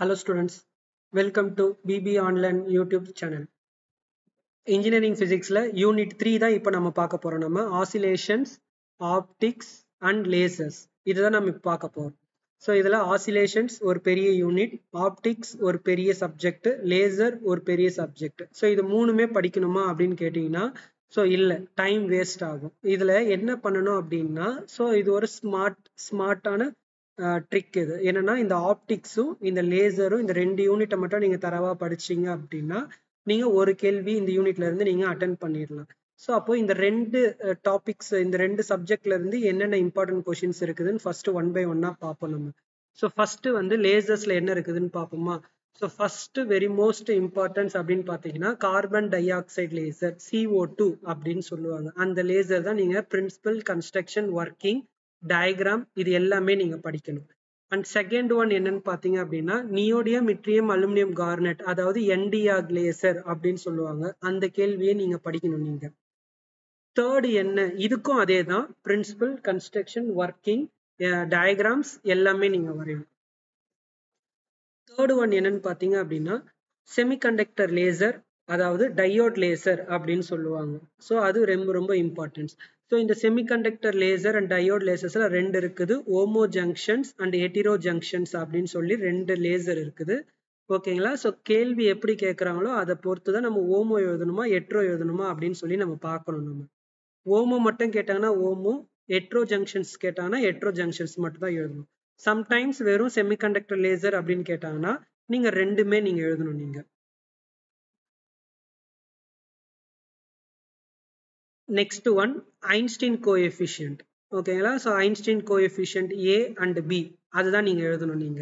Hello students, welcome to BB Online YouTube channel. Engineering Physics la Unit 3 தான் இப்போ நம்ம பார்க்க போறோம். நம்ம Oscillations, Optics and Lasers இதுதான் நம்ம இப்போ பார்க்க போறோம். ஸோ இதில் Oscillations ஒரு பெரிய யூனிட், Optics ஒரு பெரிய சப்ஜெக்ட், Laser ஒரு பெரிய சப்ஜெக்ட். ஸோ இது மூணுமே படிக்கணுமா அப்படின்னு கேட்டிங்கன்னா ஸோ இல்லை, டைம் வேஸ்ட் ஆகும். இதில் என்ன பண்ணணும் அப்படின்னா ஸோ இது ஒரு ஸ்மார்ட்டான ட்ரிக். இது என்னன்னா இந்த ஆப்டிக்ஸும் இந்த லேசரும் இந்த ரெண்டு யூனிட்டை மட்டும் நீங்கள் தரவா படிச்சீங்க அப்படின்னா நீங்கள் ஒரு கேள்வி இந்த யூனிட்ல இருந்து நீங்கள் அட்டென்ட் பண்ணிடலாம். ஸோ அப்போ இந்த ரெண்டு டாபிக்ஸ், இந்த ரெண்டு சப்ஜெக்ட்ல இருந்து என்னென்ன இம்பார்ட்டன்ட் கொஷின்ஸ் இருக்குதுன்னு ஃபர்ஸ்ட் ஒன் பை ஒன்னா பார்ப்போம் நம்ம. ஸோ ஃபர்ஸ்ட் வந்து லேசர்ஸ்ல என்ன இருக்குதுன்னு பார்ப்போமா. So first very most importance அப்படின்னு பார்த்தீங்கன்னா carbon di oxide laser, CO2 அப்படின்னு சொல்லுவாங்க. அந்த லேசர் தான் நீங்க பிரின்சிபல், கன்ஸ்ட்ரக்ஷன், ஒர்க்கிங், டயக்ராம் இது எல்லாமே நீங்க படிக்கணும். அண்ட் செகண்ட் ஒன் என்னன்னு பாத்தீங்க அப்படின்னா நியோடியம், இட்ரியம், அலுமினியம் கார்னெட், அதாவது NdArc லேசர் அப்படின்னு சொல்லுவாங்க. அந்த கேள்வியை நீங்க படிக்கணும் நீங்க. தேர்ட் என்ன, இதுக்கும் அதே தான், பிரின்சிபல், கன்ஸ்ட்ரக்ஷன், ஒர்க்கிங், டயக்ராம்ஸ் எல்லாமே நீங்க வரையணும். தேர்ட் ஒன் என்னன்னு பாத்தீங்க அப்படின்னா செமிகண்டக்டர் லேசர், அதாவது டயோட் லேசர் அப்படின்னு சொல்லுவாங்க. ஸோ அது ரொம்ப ரொம்ப இம்பார்ட்டன்ஸ். ஸோ இந்த செமிகண்டக்டர் லேசர் அண்ட் டயோட் லேசர்ஸ்ல ரெண்டு இருக்குது, ஓமோ ஜங்ஷன்ஸ் அண்ட் ஹெட்டிரோ ஜங்ஷன்ஸ் அப்படின்னு சொல்லி ரெண்டு லேசர் இருக்குது. ஓகேங்களா. ஸோ கேள்வி எப்படி கேட்குறாங்களோ அதை பொறுத்து தான் நம்ம ஓமோ எழுதணுமா ஹெட்ரோ எழுதணுமா அப்படின்னு சொல்லி நம்ம பார்க்கணும். நம்ம ஓமோ மட்டும் கேட்டாங்கன்னா ஓமோ, ஹெட்ரோ ஜங்ஷன்ஸ் கேட்டாங்கன்னா ஹெட்ரோ ஜங்ஷன்ஸ் மட்டும் தான் எழுதணும். சம்டைம்ஸ் வெறும் செமிகண்டக்டர் லேசர் அப்படின்னு கேட்டாங்கன்னா நீங்க ரெண்டுமே நீங்க எழுதணும். நீங்க நெக்ஸ்ட் ஒன் ஐன்ஸ்டீன் கோஎஃபிஷியன்ட். ஓகேங்களா. So Einstein coefficient A and B அதுதான் நீங்க எழுதணும் நீங்க.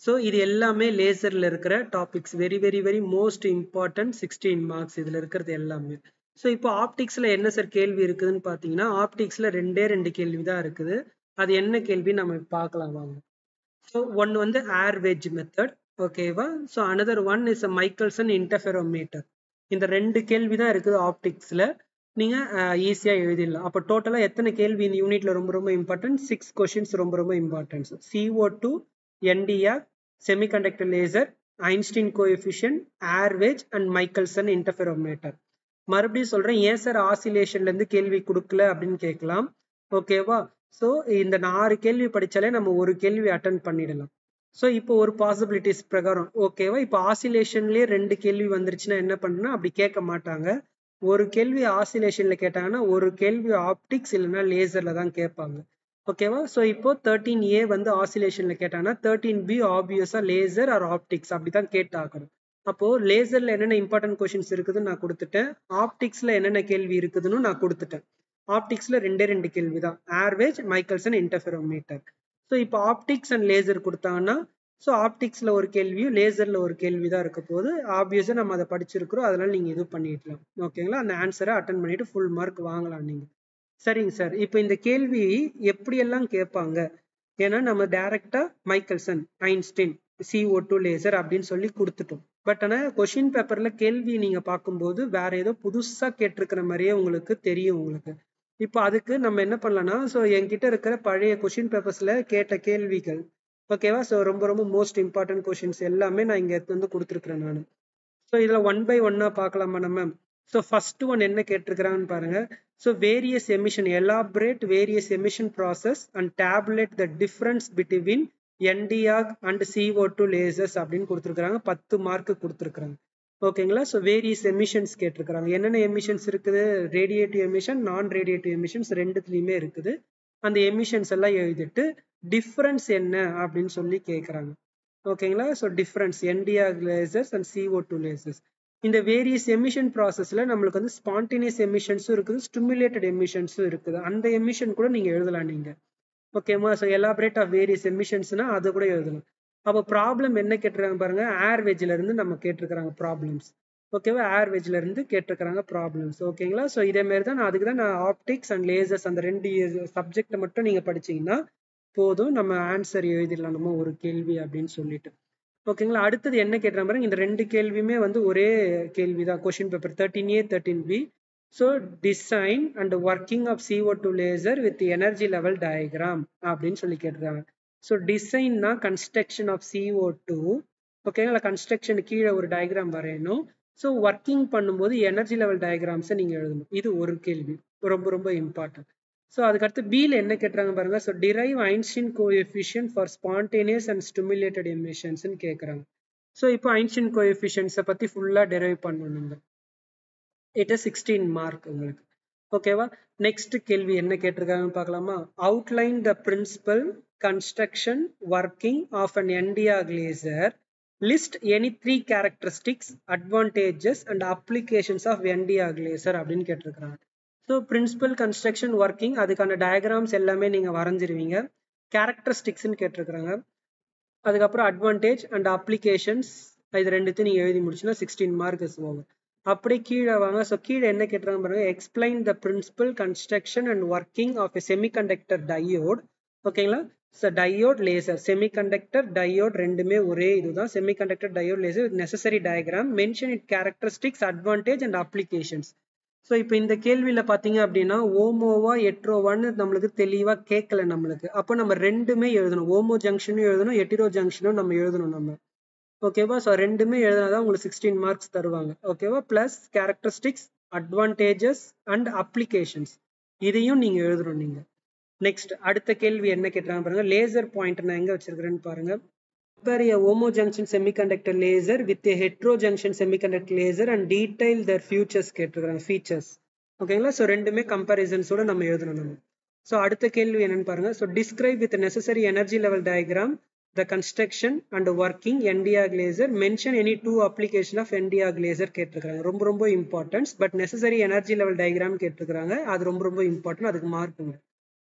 ஸோ இது எல்லாமே லேசர்ல இருக்கிற topics, very very very most important, 16 marks இதுல இருக்கிறது எல்லாமே. ஸோ இப்போ ஆப்டிக்ஸ்ல என்ன சார் கேள்வி இருக்குதுன்னு பார்த்தீங்கன்னா ஆப்டிக்ஸ்ல ரெண்டு கேள்வி தான் இருக்குது. அது என்ன கேள்வி நம்ம பார்க்கலாம் வாங்க. ஸோ ஒன்று வந்து ஏர் வெட்ஜ் மெத்தட், ஓகேவா. So another one is a Michelson interferometer. இந்த ரெண்டு கேள்வி தான் இருக்குது ஆப்டிக்ஸ்ல. நீங்க ஈஸியா எழுதிடலாம். அப்போ டோட்டலா எத்தனை கேள்வி இந்த யூனிட்ல ரொம்ப ரொம்ப இம்பார்ட்டன்ட், 6 கொஸ்டின்ஸ் ரொம்ப ரொம்ப importance. CO2, NdArc, semiconductor laser, Einstein coefficient, air wedge and Michelson interferometer. மறுபடியும் சொல்றேன், ஏன் சார் ஆசிலேஷன்ல இருந்து கேள்வி கொடுக்கல அப்படின்னு கேட்கலாம். ஓகேவா. ஸோ இந்த 6 கேள்வி படிச்சாலே நம்ம ஒரு கேள்வி அட்டன் பண்ணிடலாம். ஸோ இப்போ ஒரு பாசிபிலிட்டிஸ் பிரகாரம் ஓகேவா. இப்போ ஆசிலேஷன்லயே ரெண்டு கேள்வி வந்துருச்சுன்னா என்ன பண்ணணும், அப்படி கேட்க மாட்டாங்க. ஒரு கேள்வி ஆசிலேஷன்ல கேட்டாங்கன்னா ஒரு கேள்வி ஆப்டிக்ஸ் இல்லைன்னா லேசர்ல தான் கேட்பாங்க. ஓகேவா. ஸோ இப்போ 13A வந்து ஆசிலேஷன்ல கேட்டாங்கன்னா 13B ஆப்வியஸா லேசர் ஆர் ஆப்டிக்ஸ் அப்படிதான் கேட்டாகணும். அப்போ லேசர்ல என்னென்ன இம்பார்ட்டன்ட் கொஸ்டின்ஸ் இருக்குதுன்னு நான் கொடுத்துட்டேன், ஆப்டிக்ஸ்ல என்னென்ன கேள்வி இருக்குதுன்னு நான் கொடுத்துட்டேன். ஆப்டிக்ஸ்ல ரெண்டு கேள்வி தான், ஏர் வெட்ஜ், மைக்கேல்சன் இன்டர்ஃபெரோமீட்டர். ஸோ இப்போ ஆப்டிக்ஸ் அண்ட் லேசர் கொடுத்தாங்கன்னா ஸோ ஆப்டிக்ஸ்ல ஒரு கேள்வியும் லேசர்ல ஒரு கேள்வி தான் இருக்க போது. ஆப்வியஸா நம்ம அதை படிச்சிருக்கிறோம், அதனால நீங்க இது பண்ணிடலாம். ஓகேங்களா. அந்த ஆன்சரை அட்டன் பண்ணிட்டு ஃபுல் மார்க் வாங்கலாம் நீங்க. சரிங்க சார். இப்போ இந்த கேள்வி எப்படியெல்லாம் கேட்பாங்க, ஏன்னா நம்ம டைரக்டா மைக்கேல்சன், ஐன்ஸ்டீன், CO2 லேசர் அப்படின்னு சொல்லி கொடுத்துட்டோம். பட் ஆனா கொஸ்டின் பேப்பர்ல கேள்வி நீங்க பார்க்கும்போது வேற ஏதோ புதுசா கேட்டிருக்கிற மாதிரியே உங்களுக்கு தெரியும் உங்களுக்கு. இப்போ அதுக்கு நம்ம என்ன பண்ணலாம்னா ஸோ என்கிட்ட இருக்கிற பழைய கொஸ்டின் பேப்பர்ஸ்ல கேட்ட கேள்விகள், ஓகேவா. ஸோ ரொம்ப ரொம்ப மோஸ்ட் இம்பார்ட்டன்ட் கொஸ்டின்ஸ் எல்லாமே நான் இங்க வந்து கொடுத்துருக்கிறேன் நான். ஸோ இதுல ஒன் பை ஒன்னா பார்க்கலாமா நம்ம. ஸோ ஃபர்ஸ்ட் ஒன் என்ன கேட்டிருக்கிறாங்கன்னு பாருங்க. So various emission, elaborate various emission process and tablet the difference between NdArc and CO2 lasers அப்படின்னு கொடுத்துருக்காங்க. 10 மார்க் கொடுத்துருக்காங்க. ஓகேங்களா. ஸோ வேரியஸ் எமிஷன்ஸ் கேட்டிருக்கிறாங்க. என்னென்ன எமிஷன்ஸ் இருக்குது, ரேடியேட்டிவ் எமிஷன், நான் ரேடியேட்டிவ் எமிஷன்ஸ் ரெண்டுத்துலையுமே இருக்குது. அந்த எமிஷன்ஸ் எல்லாம் எழுதிட்டு டிஃபரன்ஸ் என்ன அப்படின்னு சொல்லி கேட்குறாங்க. ஓகேங்களா. So difference NdArc lasers and CO2 lasers. இந்த வேரியஸ் எமிஷன் ப்ராசஸ்ல நம்மளுக்கு வந்து ஸ்பான்டேனியஸ் எமிஷன்ஸும் இருக்குது, ஸ்டிமுலேட்டட் எமிஷன்ஸும் இருக்குது. அந்த எமிஷன் கூட நீங்க எழுதலாம் நீங்க. ஓகேமா. ஸோ எலாபரேட் ஆஃப் வேரியஸ் எமிஷன்ஸ்னா அதை கூட எழுதலாம். அப்போ ப்ராப்ளம் என்ன கேட்டிருக்காங்க பாருங்க, ஏர் வெஜ்ல இருந்து நம்ம கேட்டிருக்கிறாங்க ப்ராப்ளம்ஸ். ஓகேவா. ஏர் வெஜ்ல இருந்து கேட்டிருக்கிறாங்க ப்ராப்ளம்ஸ். ஓகேங்களா. ஸோ இதே மாதிரி தான் நான் அதுக்கு தான் நான் ஆப்டிக்ஸ் அண்ட் லேசர்ஸ் அந்த ரெண்டு சப்ஜெக்ட் மட்டும் நீங்க படிச்சீங்கன்னா போதும், நம்ம ஆன்சர் எழுதிடலாம் நம்ம ஒரு கேள்வி அப்படின்னு சொல்லிட்டு. ஓகேங்களா. அடுத்தது என்ன கேட்டுறாங்க பாருங்க, இந்த ரெண்டு கேள்வியுமே வந்து ஒரே கேள்விதான். Question paper 13A 13B. So design and working of CO2 laser with energy level diagram அப்படின்னு சொல்லி கேட்டுருக்காங்க. ஸோ டிசைன்னா கன்ஸ்ட்ரக்ஷன் ஆஃப் CO2, ஓகேங்களா? கன்ஸ்ட்ரக்ஷன் கீழே ஒரு டயக்ராம் வரையணும். ஸோ ஒர்க்கிங் பண்ணும்போது எனர்ஜி லெவல் டயக்ராம்ஸை நீங்கள் எழுதணும். இது ஒரு கேள்வி, ரொம்ப ரொம்ப இம்பார்ட்டன்ட். ஸோ அதுக்கடுத்து பியில் என்ன கேட்குறாங்க பாருங்க. So derive Einstein coefficient for spontaneous and stimulated எமிஷன்ஸ்ன்னு கேட்குறாங்க. ஸோ இப்போ ஐன்ஸ்டீன் கோஎஃபிஷியன்ட்ஸை பற்றி ஃபுல்லாக டெரைவ் பண்ணணும். இட் இஸ் 16 மார்க் உங்களுக்கு. ஓகேவா? நெக்ஸ்ட் கேள்வி என்ன கேட்டிருக்காங்கன்னு பார்க்கலாமா? Outline the principle construction working of an NDR laser. List any 3 characteristics advantages and applications of NDR laser அப்படின்னு கேட்டிருக்கிறாங்க. ஸோ பிரின்சிபல் கன்ஸ்ட்ரக்ஷன் ஒர்க்கிங் அதுக்கான டயக்ராம்ஸ் எல்லாமே நீங்கள் வரைஞ்சிருவீங்க. கேரக்டரிஸ்டிக்ஸ்ன்னு கேட்டிருக்கிறாங்க. அதுக்கப்புறம் அட்வான்டேஜ் அண்ட் அப்ளிகேஷன்ஸ் இது ரெண்டுத்தையும் நீங்கள் எழுதி முடிச்சுன்னா 16 மார்க் இஸ் ஓவர். அப்படியே கீழே வாங்க. ஸோ கீழே என்ன கேட்டுறாங்க பாருங்க. Explain the principle construction and working of a semiconductor diode. ஓகேங்களா? So diode laser, semiconductor diode ரெண்டுமே ஒரே இதுதான். Semiconductor diode laser with necessary diagram. Mention it characteristics advantage and applications. So இப்போ இந்த கேள்வியில் பார்த்தீங்க அப்படின்னா ஓமோவா எட்ரோவான்னு நம்மளுக்கு தெளிவாக கேட்கல நம்மளுக்கு. அப்போ நம்ம ரெண்டுமே எழுதணும். ஓமோ ஜங்ஷனும் எழுதணும், எட்டிரோ ஜங்ஷனும் நம்ம எழுதணும் நம்ம. ஓகேவா? ஸோ ரெண்டுமே எழுதினாதான் உங்களுக்கு 16 மார்க்ஸ் தருவாங்க. ஓகேவா? Plus characteristics, advantages and applications இதையும் நீங்க எழுதணும் நீங்க. நெக்ஸ்ட் அடுத்த கேள்வி என்ன கேட்கறாங்க பாருங்க. லேசர் பாயிண்ட் நான் எங்க வச்சிருக்கிறேன்னு பாருங்க. Compare a homo junction semiconductor laser with a hetero junction semiconductor laser and detail their features கேட்டிருக்காங்க. ஃபீச்சர்ஸ் ஓகேங்களா? ஸோ ரெண்டுமே கம்பேரிசன்ஸோட நம்ம எழுதணும் நம்ம. ஸோ அடுத்த கேள்வி என்னன்னு பாருங்க. So describe with necessary energy level diagram the construction and working NdAr laser. Mention any 2 application of NdAr laser கேட்டிருக்காங்க. ரொம்ப ரொம்ப importance. But necessary energy level diagram கேட்டிருக்காங்க. அது ரொம்ப ரொம்ப இம்பார்ட்டன்ட். அதுக்கு மார்க்குங்க.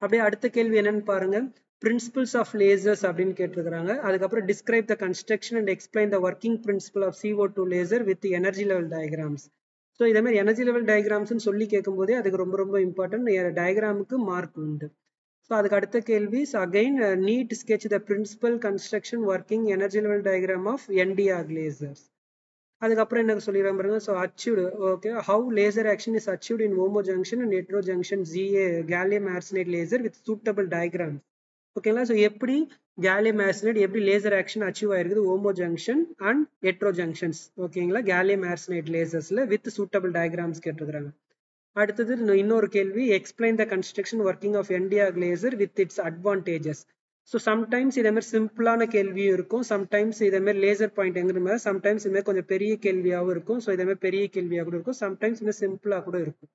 அப்படியே அடுத்த கேள்வி என்னன்னு பாருங்க. பிரின்சிபிள்ஸ் ஆஃப் லேசர்ஸ் அப்படின்னு கேட்டிருக்காங்க. அதுக்கப்புறம் describe the construction and explain the working principle of CO2 laser with energy level diagrams. So இதே மாதிரி எனர்ஜி லெவல் டயக்ராம்ஸ்ன்னு சொல்லி கேட்கும் போதே அதுக்கு ரொம்ப ரொம்ப இம்பார்ட்டன்ட். டயக்ராமுக்கு மார்க் உண்டு. ஸோ அதுக்கு அடுத்த கேள்வி. So again need sketch the principle construction working energy level diagram of NDR lasers. அதுக்கப்புறம் என்ன சொல்லிடுறாங்க பாருங்க. So achieved. Okay, how laser action is achieved in homojunction and heterojunction gallium arsenide laser with suitable diagram. ஓகேங்களா? So எப்படி gallium arsenide எப்படி laser action achieve ஆயிருக்குது homojunction and heterojunctions. ஓகேங்களா? Gallium arsenide லேசர்ஸ்ல with suitable diagrams கேட்டிருக்காங்க. அடுத்தது இன்னொரு கேள்வி. Explain the construction working of NDR laser with its advantages. So sometimes இதே மாதிரி சிம்பிளான கேள்வியும் இருக்கும். சம்டைம்ஸ் இதே மாதிரி லேசர் பாயிண்ட் எங்கிற மாதிரி சம்டைம்ஸ் இது மாதிரி கொஞ்சம் பெரிய கேள்வியாகவும் இருக்கும். ஸோ இதே மாதிரி பெரிய கேள்வியாக கூட இருக்கும். சம்டைம்ஸ் இது சிம்பிளாக கூட இருக்கும்.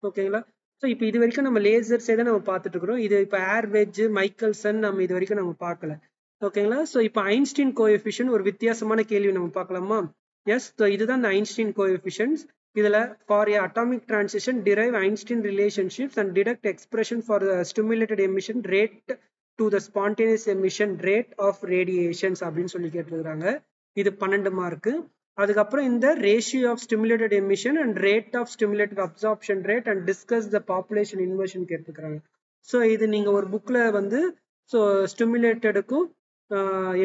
ஓகேங்களா? ஸோ இப்போ இது வரைக்கும் நம்ம லேசர்ஸே தான் நம்ம பார்த்துட்டு இருக்கிறோம். இது இப்போ ஏர்வெஜ், மைக்கேல்சன் நம்ம இது வரைக்கும் நம்ம பார்க்கல. ஓகேங்களா? ஸோ இப்போ ஐன்ஸ்டீன் கோஎஃபிஷியன்ட் ஒரு வித்தியாசமான கேள்வி நம்ம பார்க்கலாமா? எஸ், ஸோ இதுதான் இந்த ஐன்ஸ்டீன் கோஎஃபிஷியன்ட்ஸ். இதுல for a atomic transition derive Einstein relationships and deduct expression for the stimulated emission rate to the spontaneous emission rate of radiations அப்படின்னு சொல்லி கேட்டிருக்காங்க. இது 12 மார்க்கு. அதுக்கப்புறம் இந்த ratio of stimulated emission and rate of stimulated absorption rate and discuss the population inversion கேட்டிருக்காங்க. So இது நீங்க ஒரு புக்ல வந்து ஸோ ஸ்டிமுலேட்டடுக்கும்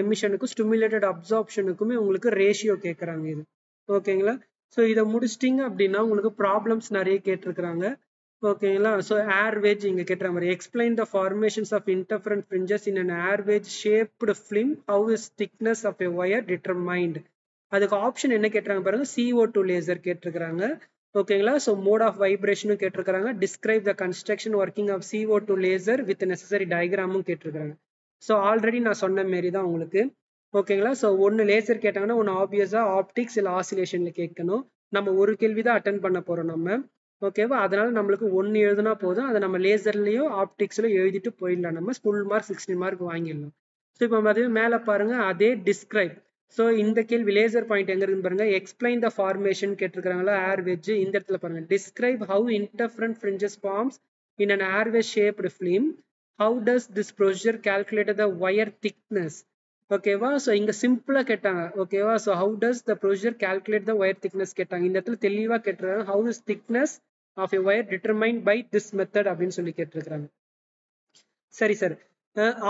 எமிஷனுக்கும் ஸ்டிமுலேட்டட் அப்சார்ப்ஷனுக்குமே உங்களுக்கு ரேஷியோ கேட்குறாங்க இது. ஓகேங்களா? ஸோ இதை முடிச்சிட்டிங்க அப்படின்னா உங்களுக்கு ப்ராப்ளம்ஸ் நிறைய கேட்டிருக்கிறாங்க. ஓகேங்களா? ஸோ ஏர்வேஜ் இங்கே கேட்டுற மாதிரி explain the formations of interference fringes in an air wedge shaped film. How is thickness of a wire determined. அதுக்கு ஆப்ஷன் என்ன கேட்டுறாங்க பாருங்க. CO2 லேசர் கேட்டிருக்கிறாங்க. ஓகேங்களா? ஸோ மோட் ஆஃப் வைப்ரேஷனும் கேட்டிருக்கிறாங்க. Describe the construction working of CO2 laser with necessary டயக்ராமும் கேட்டிருக்கிறாங்க. ஸோ ஆல்ரெடி நான் சொன்ன மாரி தான் உங்களுக்கு. ஓகேங்களா? ஸோ ஒன்று லேசர் கேட்டாங்கன்னா ஒன்று ஆப்வியஸாக ஆப்டிக்ஸ் இல்லை ஆசிலேஷனில் கேட்கணும். நம்ம ஒரு கேள்வி தான் அட்டன் பண்ண போகிறோம் நம்ம. ஓகேவா? அதனால நம்மளுக்கு ஒன்று எழுதுனா போதும். அதை நம்ம லேசர்லேயோ ஆப்டிக்ஸ்லையோ எழுதிட்டு போயிடலாம். நம்ம ஃபுல் மார்க் 16 மார்க் வாங்கிடலாம். ஸோ இப்போ அது மேலே பாருங்க. அதே டிஸ்கிரைப். ஸோ இந்த கேள்வி லேசர் பாயிண்ட் எங்க இருக்குன்னு பாருங்க. எக்ஸ்பிளைன் த ஃபார்மேஷன் கேட்டிருக்காங்களா ஏர்வேஜ். இந்த இடத்துல பாருங்க. Describe how interference fringes forms in an air wedge shaped film. How does this procedure calculate the wire thickness. ஓகேவா? ஸோ இங்க சிம்பிளா கேட்டாங்க. ஓகேவா? So how does the procedure calculate the wire thickness கேட்டாங்க. இந்த இடத்துல தெளிவா கேட்டிருக்காங்க. How is thickness of a wire determined by this method அப்படின்னு சொல்லி கேட்டிருக்காங்க. சரி சார்.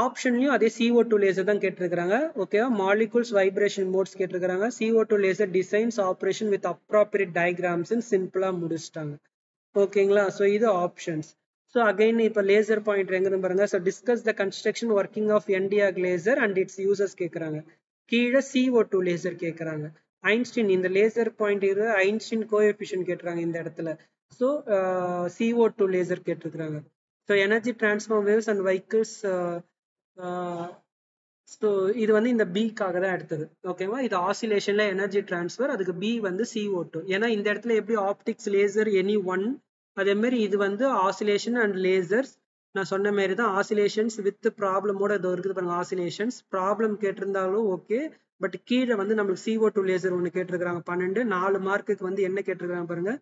ஆப்ஷன்லயும் அதே CO2 லேசர் தான் கேட்டிருக்காங்க. ஓகேவா? மாலிகூல்ஸ் வைப்ரேஷன் மோட்ஸ் கேட்டிருக்காங்க. CO2 laser designs operation with appropriate diagrams சிம்பிளா முடிச்சிட்டாங்க. ஓகேங்களா? ஸோ இது ஆப்ஷன்ஸ். ஸோ அகைன் இப்போ லேசர் பாயிண்ட் எங்க பாருங்க. So discuss the construction working of NDR laser and its uses கேட்குறாங்க. கீழே CO2 லேசர் கேட்குறாங்க. ஐன்ஸ்டீன் இந்த லேசர் பாயிண்ட் இது ஐன்ஸ்டீன் கோஎஃபிஷியன்ட் கேட்டுறாங்க இந்த இடத்துல. ஸோ CO2 லேசர் கேட்டிருக்கிறாங்க. So energy transform waves and vehicles. So இது வந்து இந்த பிக்காக தான் எடுத்தது. ஓகேவா? இது ஆசிலேஷன்ல எனர்ஜி டிரான்ஸ்ஃபர், அதுக்கு பி வந்து CO2. ஏன்னா இந்த இடத்துல எப்படி ஆப்டிக்ஸ் லேசர் எனி ஒன், அதே மாதிரி இது வந்து ஆசிலேஷன் அண்ட் லேசர்ஸ். நான் சொன்ன மாதிரி தான் ஆசிலேஷன்ஸ் வித் ப்ராப்ளமோட இது இருக்குது பாருங்க. ஆசிலேஷன்ஸ் ப்ராப்ளம் கேட்டிருந்தாலும் ஓகே, பட் கீழே வந்து நம்மளுக்கு CO2 லேசர் ஒன்று கேட்டிருக்கிறாங்க. 4 மார்க்குக்கு வந்து என்ன கேட்டிருக்கிறாங்க பாருங்க.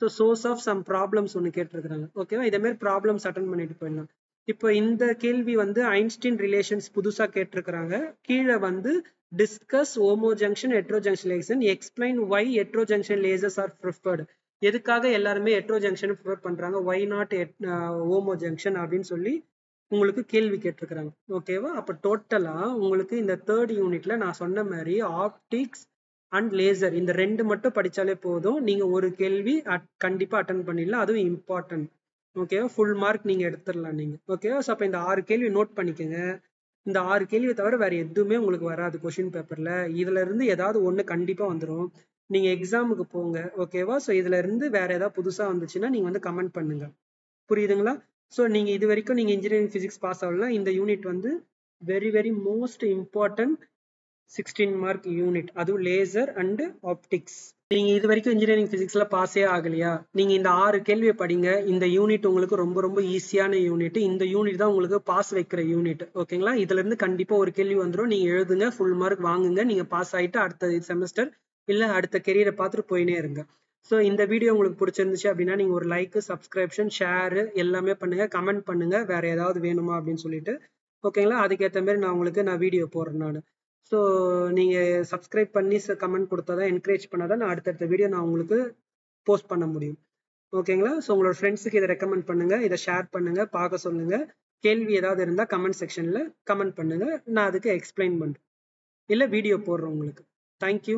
So source of some problems ஒன்று கேட்டிருக்கிறாங்க. ஓகேவா? இதே மாதிரி ப்ராப்ளம்ஸ் அட்டன் பண்ணிட்டு போயிடலாம். இப்போ இந்த கேள்வி வந்து ஐன்ஸ்டீன் ரிலேஷன்ஸ் புதுசா கேட்டிருக்கிறாங்க. கீழே வந்து டிஸ்கஸ் ஹோமோஜங்ஷன் ஹெட்ரோஜங்ஷன் லேசர், எக்ஸ்பிளைன் வை ஹெட்ரோஜங்ஷன் லேசர்ஸ் ஆர் ப்ரிஃபர்டு. எதுக்காக எல்லாருமே ஹெட்ரோஜங்ஷன் ப்ரிஃபர் பண்றாங்க, வை நாட் ஹோமோஜங்ஷன் அப்படின்னு சொல்லி உங்களுக்கு கேள்வி கேட்டிருக்கிறாங்க. ஓகேவா? அப்போ டோட்டலா உங்களுக்கு இந்த 3rd யூனிட்ல நான் சொன்ன மாதிரி ஆப்டிக்ஸ் அண்ட் லேசர் இந்த 2 மட்டும் படிச்சாலே போதும். நீங்க ஒரு கேள்வி கண்டிப்பா அட்டன் பண்ணிடலாம். அதுவும் இம்பார்ட்டன்ட். ஓகேவா? ஃபுல் மார்க் நீங்க எடுத்துடலாம் நீங்க. ஓகேவா? ஸோ அப்போ இந்த 6 கேள்வி நோட் பண்ணிக்கோங்க. இந்த 6 கேள்வியை தவிர வேற எதுவுமே உங்களுக்கு வராது கொஸ்டின் பேப்பர்ல. இதுல இருந்து ஏதாவது ஒண்ணு கண்டிப்பா வந்துடும். நீங்க எக்ஸாமுக்கு போங்க. ஓகேவா? ஸோ இதுல இருந்து வேற ஏதாவது புதுசா வந்துச்சுன்னா நீங்க வந்து கமெண்ட் பண்ணுங்க. புரியுதுங்களா? ஸோ நீங்க இது வரைக்கும் நீங்க இன்ஜினியரிங் பிசிக்ஸ் பாஸ் ஆகலாம். இந்த யூனிட் வந்து very very most important 16 mark unit, அதுவும் லேசர் அண்ட் ஆப்டிக்ஸ். நீங்க இது வரைக்கும் இன்ஜினியரிங் பிசிக்ஸ்ல பாஸே ஆகலையா, நீங்க இந்த 6 கேள்வியை படிங்க. இந்த யூனிட் உங்களுக்கு ரொம்ப ரொம்ப ஈஸியான யூனிட். இந்த யூனிட் தான் உங்களுக்கு பாஸ் வைக்கிற யூனிட். ஓகேங்களா? இதுல இருந்து கண்டிப்பா ஒரு கேள்வி வந்துடும். நீங்க எழுதுங்க, ஃபுல் மார்க் வாங்குங்க. நீங்க பாஸ் ஆயிட்டு அடுத்த செமஸ்டர் இல்ல அடுத்த கெரியரை பார்த்துட்டு போயினே இருங்க. ஸோ இந்த வீடியோ உங்களுக்கு பிடிச்சிருந்துச்சு அப்படின்னா நீங்க ஒரு லைக், சப்ஸ்கிரிப்ஷன், ஷேர் எல்லாமே பண்ணுங்க. கமெண்ட் பண்ணுங்க வேற ஏதாவது வேணுமா அப்படின்னு சொல்லிட்டு. ஓகேங்களா? அதுக்கேற்ற மாதிரி நான் வீடியோ போடுறேன் நான். ஸோ நீங்கள் சப்ஸ்கிரைப் பண்ணி கமெண்ட் கொடுத்தா தான், என்கரேஜ் பண்ணால் தான் நான் அடுத்தடுத்த வீடியோ நான் உங்களுக்கு போஸ்ட் பண்ண முடியும். ஓகேங்களா? ஸோ உங்களோட ஃப்ரெண்ட்ஸுக்கு இதை ரெக்கமெண்ட் பண்ணுங்க, இதை ஷேர் பண்ணுங்க, பார்க்க சொல்லுங்க. கேள்வி ஏதாவது இருந்தால் கமெண்ட் செக்ஷனில் கமெண்ட் பண்ணுங்க. நான் அதுக்கு எக்ஸ்பிளைன் பண்ணுறேன் இல்லை வீடியோ போடுறேன் உங்களுக்கு. தேங்க்யூ.